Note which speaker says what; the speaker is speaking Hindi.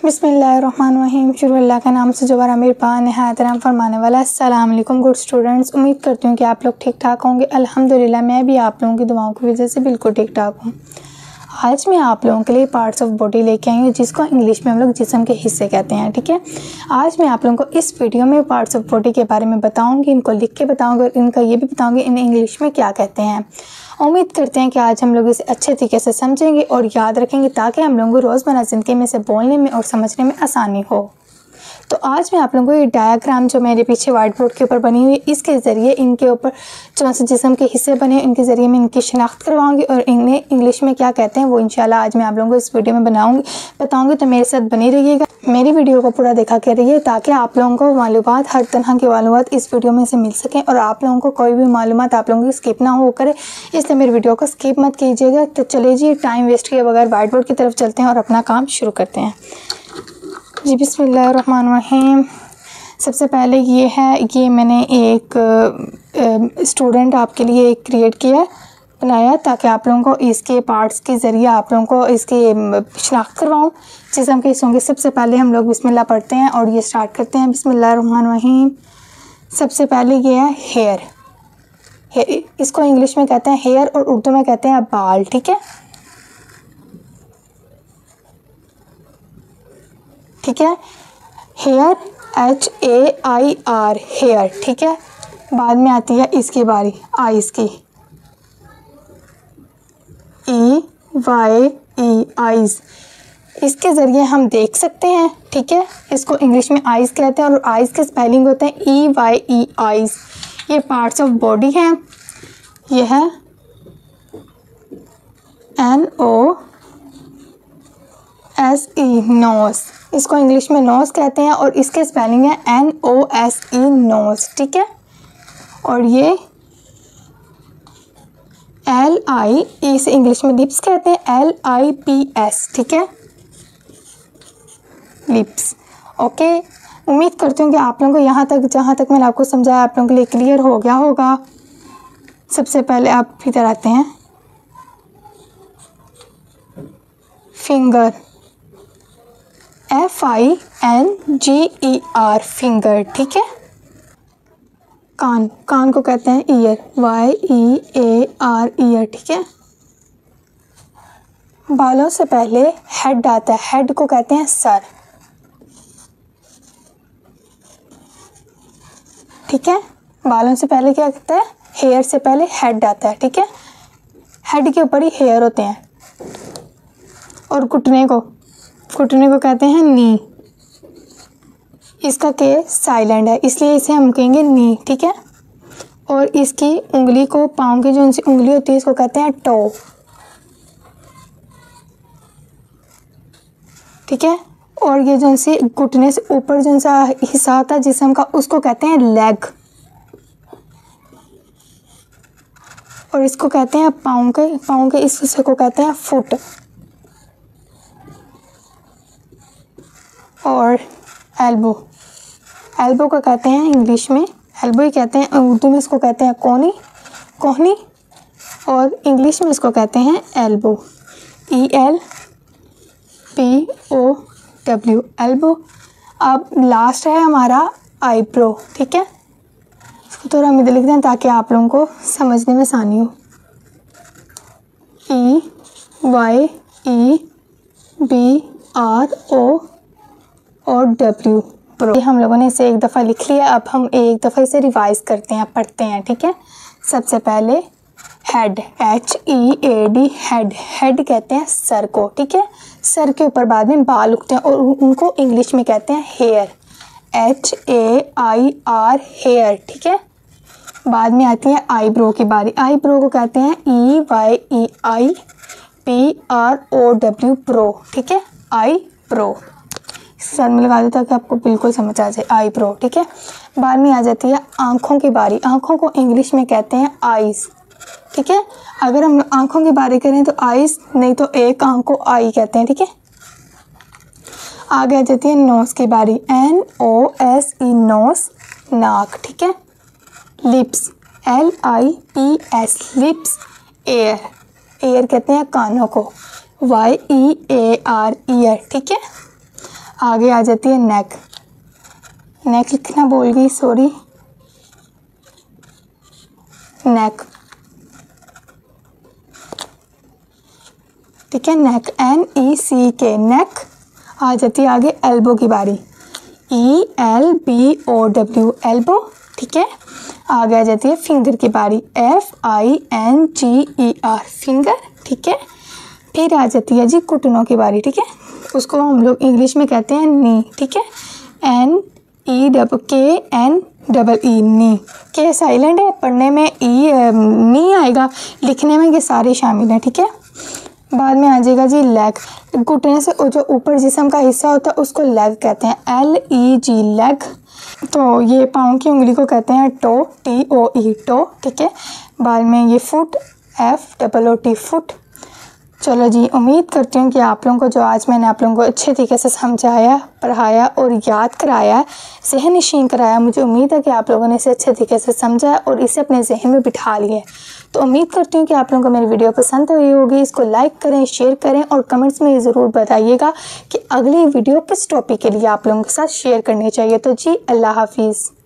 Speaker 1: बिस्मिल्लाहिर्रहमानिर्रहीम। शुरू अल्लाह के नाम से जो बड़ा मेहरबान नहायत रहम फरमाने वाला। अस्सलाम वालेकुम गुड स्टूडेंट्स, उम्मीद करती हूँ कि आप लोग ठीक ठाक होंगे। अल्हम्दुलिल्लाह मैं भी आप लोगों की दुआओं की वजह से बिल्कुल ठीक ठाक हूँ। आज मैं आप लोगों के लिए पार्ट्स ऑफ बॉडी लेके आई हूँ, जिसको इंग्लिश में हम लोग जिस्म के हिस्से कहते हैं। ठीक है, आज मैं आप लोगों को इस वीडियो में पार्ट्स ऑफ बॉडी के बारे में बताऊँगी, इनको लिख के बताऊँगी और इनका ये भी बताऊँगी इन्हें इंग्लिश में क्या कहते हैं। उम्मीद करते हैं कि आज हम लोग इसे अच्छे तरीके से समझेंगे और याद रखेंगे, ताकि हम लोगों को रोज़मर्रा ज़िंदगी में इसे बोलने में और समझने में आसानी हो। तो आज मैं आप लोगों को ये डायग्राम जो मेरे पीछे व्हाइट बोर्ड के ऊपर बनी हुई है, इसके ज़रिए इनके ऊपर जो से जिस्म के हिस्से बने हैं, इनके ज़रिए मैं इनकी शिनाख्त करवाऊंगी और इन्हें इंग्लिश में क्या कहते हैं वो इंशाल्लाह आज मैं आप लोगों को इस वीडियो में बताऊंगी। तो मेरे साथ बनी रहिएगा, मेरी वीडियो को पूरा देखा कर रहिए, ताकि आप लोगों को मालूमात, हर तरह की मालूमात इस वीडियो में से मिल सकें और आप लोगों को कोई भी मालूमात आप लोगों की स्किप ना हो करे, इसलिए मेरी वीडियो को स्किप मत कीजिएगा। तो चलिए जी, टाइम वेस्ट किए बगैर व्हाइट बोर्ड की तरफ चलते हैं और अपना काम शुरू करते हैं जी। बिस्मिल्लाहिर्रहमानिर्रहीम। सबसे पहले ये है, ये मैंने एक स्टूडेंट आपके लिए एक क्रिएट किया, बनाया, ताकि आप लोगों को इसके पार्ट्स के ज़रिए आप लोगों को इसकी शनाख्त करवाऊँ जिस्म के हिस्सों की। सबसे पहले हम लोग बिस्मिल्लाह पढ़ते हैं और ये स्टार्ट करते हैं। बिस्मिल्लाहिर्रहमानिर्रहीम। सबसे पहले ये है हेयर, इसको इंग्लिश में कहते हैं हेयर और उर्दू में कहते हैं बाल। ठीक है, ठीक है, हेयर HAIR हेयर। ठीक है, बाद में आती है इसकी बारी आइज़ की, EYE आइज़। इसके ज़रिए हम देख सकते हैं। ठीक है, इसको इंग्लिश में आइज़ कहते हैं और आइज़ के स्पेलिंग होते हैं EYE आइज़। ये पार्ट्स ऑफ बॉडी हैं। ये है NOSE नोज़, इसको इंग्लिश में नोज़ कहते हैं और इसके स्पेलिंग है NOSE नोज़। ठीक है, और ये LI, इसे इंग्लिश में लिप्स कहते हैं, LIPS। ठीक है, लिप्स। ओके, उम्मीद करती हूँ कि आप लोगों को यहाँ तक, जहाँ तक मैंने आपको समझाया, आप लोगों के लिए क्लियर हो गया होगा। सबसे पहले आप इधर आते हैं, फिंगर, FINGER फिंगर। ठीक है, कान, कान को कहते हैं ईयर, YEAR ईयर। ठीक है, बालों से पहले हेड आता है, हेड को कहते हैं सर। ठीक है, बालों से पहले क्या कहता है, हेयर से पहले हेड आता है। ठीक है, हेड के ऊपर ही हेयर होते हैं। और घुटने को कहते हैं नी, इसका के साइलेंट है इसलिए इसे हम कहेंगे नी। ठीक है, और इसकी उंगली को, पाँव की जो उनकी उंगली होती है, इसको कहते हैं टो। ठीक है, और ये जो से घुटने से ऊपर जो सा हिस्सा होता है जिस्म का, उसको कहते हैं लेग। और इसको कहते हैं पाँव के इस हिस्से को कहते हैं फुट। और एल्बो को कहते हैं इंग्लिश में एल्बो ही कहते हैं, उर्दू में इसको कहते हैं कोहनी और इंग्लिश में इसको कहते हैं एल्बो, ELBOW एल्बो। अब लास्ट है हमारा आईब्रो। ठीक है, इसको थोड़ा हम इधर लिख दें ताकि आप लोगों को समझने में आसानी हो। EYEBRO और W प्रो। हम लोगों ने इसे एक दफ़ा लिख लिया, अब हम एक दफ़ा इसे रिवाइज करते हैं, पढ़ते हैं। ठीक है, सबसे पहले हेड, HEAD हेड कहते हैं सर को। ठीक है, सर के ऊपर बाद में बाल उगते हैं और उनको इंग्लिश में कहते हैं हेयर, HAIR हेयर। ठीक है, बाद में आती है आईब्रो की बारी, आईब्रो को कहते हैं EYEIPROW प्रो। ठीक है, आईब्रो, सर में लगा देता कि आपको बिल्कुल समझ आ जाए, आईब्रो। ठीक है, बाद में आ जाती है आँखों की बारी, आँखों को इंग्लिश में कहते हैं आइज़। ठीक है, अगर हम आँखों की बारी करें तो आइज़, नहीं तो एक आँख को आई कहते हैं। ठीक है, आगे आ जाती है नोज़ की बारी, NOSE नोज़, नाक। ठीक है, लिप्स, LIPS लिप्स, एयर कहते हैं कानों को, YEAR ईयर। ठीक है, आगे आ जाती है नेक, नेक लिखना भूल गई, सॉरी, नेक, ठीक है, नेक, NECK, नेक। आ जाती है आगे एल्बो की बारी, ELBOW, एल्बो, ठीक है। आगे आ जाती है फिंगर की बारी, FINGER, फिंगर, ठीक है। फिर आ जाती है जी घुटनों की बारी, ठीक है, उसको हम लोग इंग्लिश में कहते हैं नी, ठीक है, NEKNEE, नी। के साइलेंट है, पढ़ने में नी आएगा, लिखने में ये सारे शामिल हैं, ठीक है। बाद में आ जाएगा जी लेग, घुटने से जो ऊपर जिस्म का हिस्सा होता है उसको लेग कहते हैं, LEG, लेग। तो ये पाँव की उंगली को कहते हैं टो, TOE, टो, ठीक है। बाद में ये फुट, FOOT, फुट। चलो जी, उम्मीद करती हूँ कि आप लोगों को जो आज मैंने आप लोगों को अच्छे तरीके से समझाया, पढ़ाया और याद कराया, ज़हन नशीन कराया, मुझे उम्मीद है कि आप लोगों ने इसे अच्छे तरीके से समझा और इसे अपने जहन में बिठा लिया। तो उम्मीद करती हूँ कि आप लोगों को मेरी वीडियो पसंद हुई होगी। इसको लाइक करें, शेयर करें और कमेंट्स में ज़रूर बताइएगा कि अगली वीडियो किस टॉपिक के लिए आप लोगों के साथ शेयर करनी चाहिए। तो जी, अल्लाह हाफिज़।